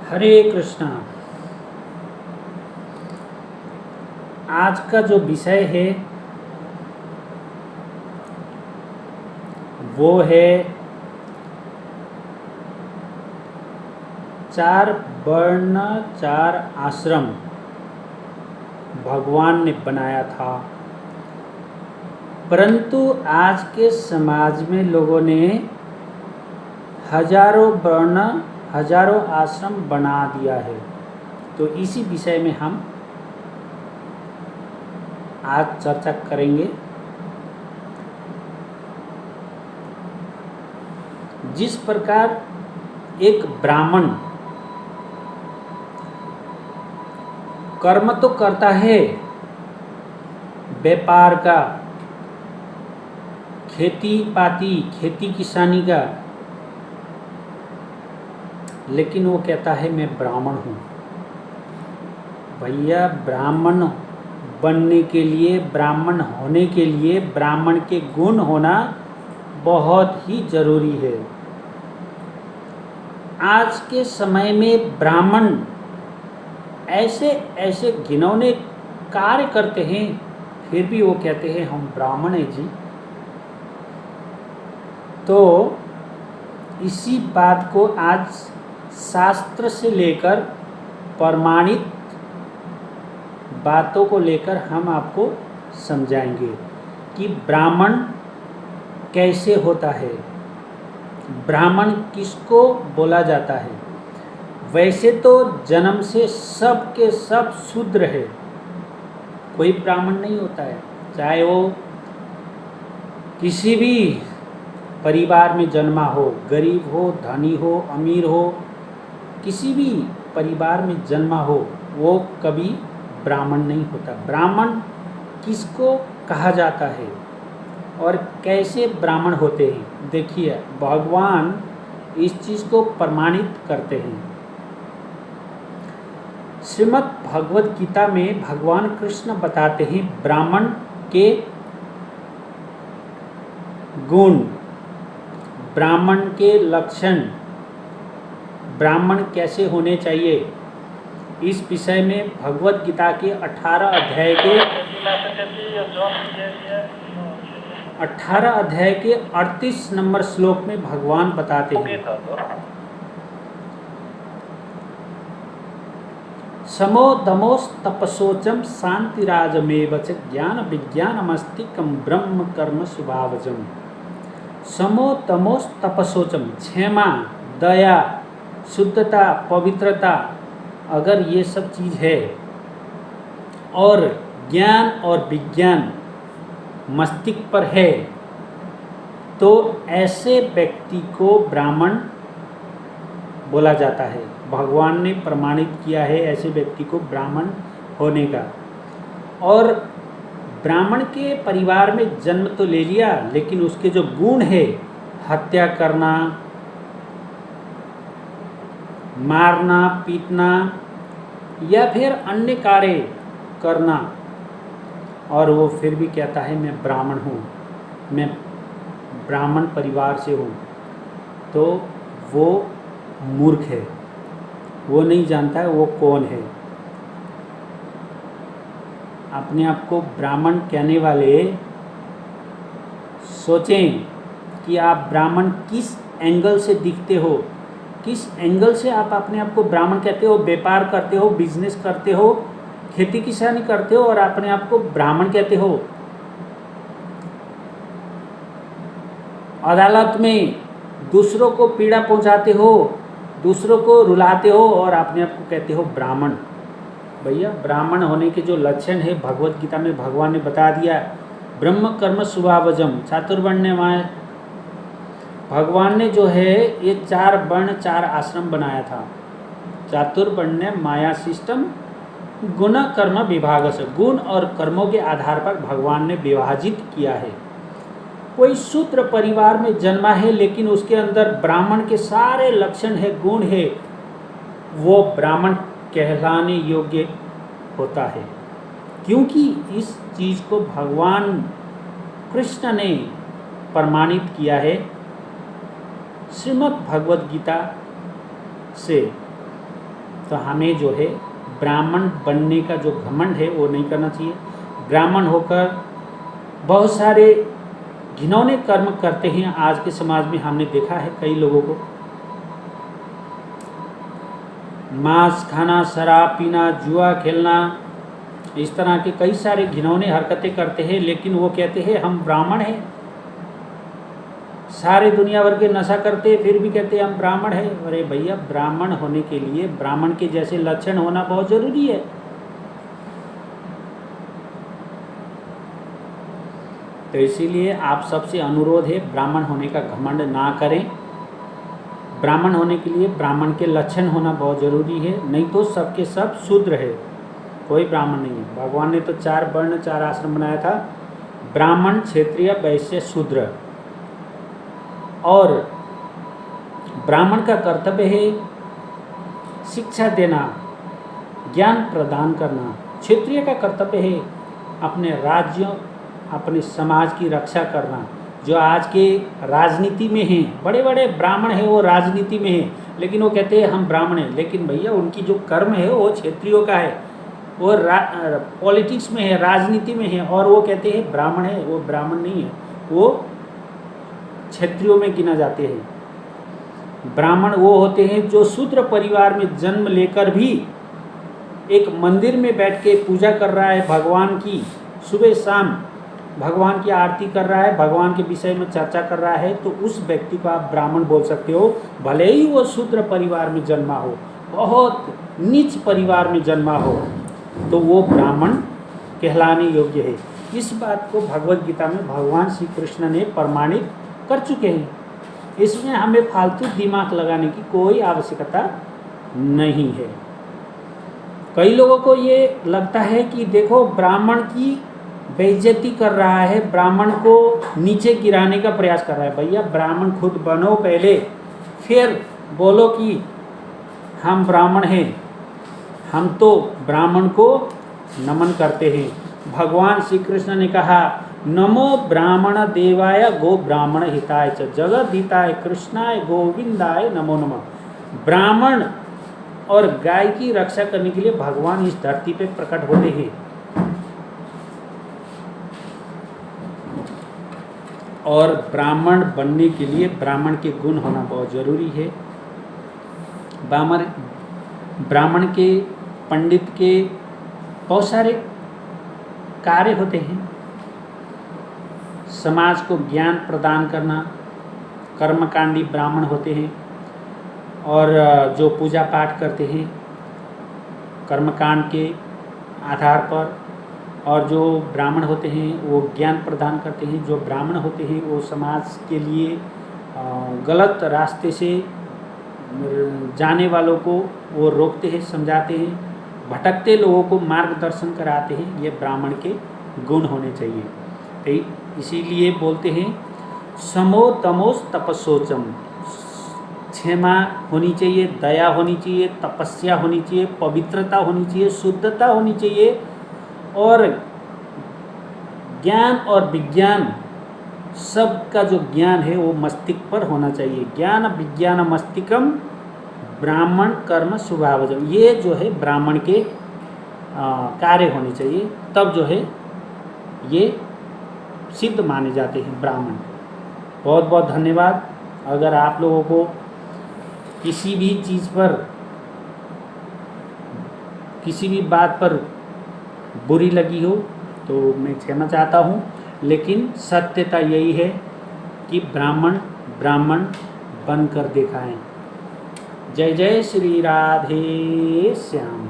हरे कृष्णा। आज का जो विषय है वो है चार वर्ण चार आश्रम भगवान ने बनाया था, परंतु आज के समाज में लोगों ने हजारों वर्ण हजारों आश्रम बना दिया है। तो इसी विषय में हम आज चर्चा करेंगे। जिस प्रकार एक ब्राह्मण कर्म तो करता है व्यापार का, खेती पाती खेती किसानी का, लेकिन वो कहता है मैं ब्राह्मण हूँ। भैया, ब्राह्मण बनने के लिए, ब्राह्मण होने के लिए ब्राह्मण के गुण होना बहुत ही जरूरी है। आज के समय में ब्राह्मण ऐसे ऐसे घिनौने कार्य करते हैं, फिर भी वो कहते हैं हम ब्राह्मण हैं जी। तो इसी बात को आज शास्त्र से लेकर प्रमाणित बातों को लेकर हम आपको समझाएंगे कि ब्राह्मण कैसे होता है, ब्राह्मण किसको बोला जाता है। वैसे तो जन्म से सब के सब शूद्र है, कोई ब्राह्मण नहीं होता है। चाहे वो किसी भी परिवार में जन्मा हो, गरीब हो, धनी हो, अमीर हो, किसी भी परिवार में जन्मा हो, वो कभी ब्राह्मण नहीं होता। ब्राह्मण किसको कहा जाता है और कैसे ब्राह्मण होते हैं, देखिए भगवान इस चीज़ को प्रमाणित करते हैं। श्रीमद् भगवद गीता में भगवान कृष्ण बताते हैं ब्राह्मण के गुण, ब्राह्मण के लक्षण, ब्राह्मण कैसे होने चाहिए। इस विषय में भगवद गीता के 18 अध्याय के 38 नंबर श्लोक में भगवान बताते हैं समो दमोस तपसोचम शांतिराजमेव च ज्ञान विज्ञानमस्तिकम ब्रह्म कर्म स्वभावजम। समो तमोस तपसोचम, क्षमा, दया, शुद्धता, पवित्रता, अगर ये सब चीज़ है और ज्ञान और विज्ञान मस्तिष्क पर है, तो ऐसे व्यक्ति को ब्राह्मण बोला जाता है। भगवान ने प्रमाणित किया है ऐसे व्यक्ति को ब्राह्मण होने का। और ब्राह्मण के परिवार में जन्म तो ले लिया, लेकिन उसके जो गुण है, हत्या करना, मारना पीटना या फिर अन्य कार्य करना, और वो फिर भी कहता है मैं ब्राह्मण हूँ, मैं ब्राह्मण परिवार से हूँ, तो वो मूर्ख है, वो नहीं जानता है वो कौन है। अपने आप को ब्राह्मण कहने वाले सोचें कि आप ब्राह्मण किस एंगल से दिखते हो, किस एंगल से आप अपने आप को ब्राह्मण कहते हो। व्यापार करते हो, बिजनेस करते हो, खेती किसानी करते हो और अपने आप को ब्राह्मण कहते हो। अदालत में दूसरों को पीड़ा पहुंचाते हो, दूसरों को रुलाते हो और अपने आप को कहते हो ब्राह्मण। भैया, ब्राह्मण होने के जो लक्षण है भगवत गीता में भगवान ने बता दिया। ब्रह्म कर्म स्वभावजम, चातुर्वर्ण्यमय, भगवान ने जो है ये 4 वर्ण 4 आश्रम बनाया था। चातुर्वण्य माया सिस्टम, गुण कर्म विभाग से, गुण और कर्मों के आधार पर भगवान ने विभाजित किया है। कोई शूद्र परिवार में जन्मा है लेकिन उसके अंदर ब्राह्मण के सारे लक्षण है, गुण है, वो ब्राह्मण कहलाने योग्य होता है, क्योंकि इस चीज़ को भगवान कृष्ण ने प्रमाणित किया है श्रीमद् भगवद गीता से। तो हमें जो है ब्राह्मण बनने का जो घमंड है वो नहीं करना चाहिए। ब्राह्मण होकर बहुत सारे घिनौने कर्म करते हैं। आज के समाज में हमने देखा है कई लोगों को, मांस खाना, शराब पीना, जुआ खेलना, इस तरह के कई सारे घिनौने हरकतें करते हैं, लेकिन वो कहते हैं हम ब्राह्मण हैं। सारे दुनिया भर के नशा करते फिर भी कहते हैं हम ब्राह्मण हैं। अरे भैया, ब्राह्मण होने के लिए ब्राह्मण के जैसे लक्षण होना बहुत जरूरी है। तो इसीलिए आप सबसे अनुरोध है, ब्राह्मण होने का घमंड ना करें। ब्राह्मण होने के लिए ब्राह्मण के लक्षण होना बहुत ज़रूरी है, नहीं तो सबके सब शूद्र है, कोई ब्राह्मण नहीं है। भगवान ने तो 4 वर्ण 4 आश्रम बनाया था, ब्राह्मण, क्षत्रिय, वैश्य, शूद्र। और ब्राह्मण का कर्तव्य है शिक्षा देना, ज्ञान प्रदान करना। क्षत्रिय का कर्तव्य है अपने राज्य, अपने समाज की रक्षा करना। जो आज के राजनीति में हैं, बड़े बड़े ब्राह्मण हैं, वो राजनीति में हैं, लेकिन वो कहते हैं हम ब्राह्मण हैं। लेकिन भैया, उनकी जो कर्म है वो क्षत्रियों का है, वो पॉलिटिक्स में है, राजनीति में है, और वो कहते हैं ब्राह्मण है। वो ब्राह्मण नहीं है, वो क्षत्रियों में गिना जाते हैं। ब्राह्मण वो होते हैं जो शूद्र परिवार में जन्म लेकर भी एक मंदिर में बैठ के पूजा कर रहा है भगवान की, सुबह शाम भगवान की आरती कर रहा है, भगवान के विषय में चर्चा कर रहा है, तो उस व्यक्ति को आप ब्राह्मण बोल सकते हो, भले ही वो शूद्र परिवार में जन्मा हो, बहुत नीच परिवार में जन्मा हो, तो वो ब्राह्मण कहलाने योग्य है। इस बात को भगवद गीता में भगवान श्री कृष्ण ने प्रमाणित कर चुके हैं। इसमें हमें फालतू दिमाग लगाने की कोई आवश्यकता नहीं है। कई लोगों को ये लगता है कि देखो, ब्राह्मण की बेइज्जती कर रहा है, ब्राह्मण को नीचे गिराने का प्रयास कर रहा है। भैया, ब्राह्मण खुद बनो पहले, फिर बोलो कि हम ब्राह्मण हैं, हम तो ब्राह्मण को नमन करते हैं। भगवान श्री कृष्ण ने कहा, नमो ब्राह्मण देवाय गो ब्राह्मण हिताय च जगत हिताय कृष्णाय गोविंदाय नमो नमः। ब्राह्मण और गाय की रक्षा करने के लिए भगवान इस धरती पे प्रकट होते हैं। और ब्राह्मण बनने के लिए ब्राह्मण के गुण होना बहुत ज़रूरी है। ब्राह्मण के, पंडित के बहुत सारे कार्य होते हैं। समाज को ज्ञान प्रदान करना, कर्मकांडी ब्राह्मण होते हैं। और जो पूजा पाठ करते हैं कर्मकांड के आधार पर, और जो ब्राह्मण होते हैं वो ज्ञान प्रदान करते हैं। जो ब्राह्मण होते हैं वो समाज के लिए गलत रास्ते से जाने वालों को वो रोकते हैं, समझाते हैं, भटकते लोगों को मार्गदर्शन कराते हैं। ये ब्राह्मण के गुण होने चाहिए। तो इसीलिए बोलते हैं समो तमोस तपस्सोचम, क्षमा होनी चाहिए, दया होनी चाहिए, तपस्या होनी चाहिए, पवित्रता होनी चाहिए, शुद्धता होनी चाहिए, और ज्ञान और विज्ञान सबका जो ज्ञान है वो मस्तिष्क पर होना चाहिए। ज्ञान विज्ञान मस्तिष्कम ब्राह्मण कर्म स्वभावजम, ये जो है ब्राह्मण के कार्य होने चाहिए, तब जो है ये सिद्ध माने जाते हैं ब्राह्मण। बहुत बहुत धन्यवाद। अगर आप लोगों को किसी भी चीज़ पर, किसी भी बात पर बुरी लगी हो तो मैं क्षमा चाहता हूँ, लेकिन सत्यता यही है कि ब्राह्मण ब्राह्मण बनकर दिखाएं। जय जय श्री राधे श्याम।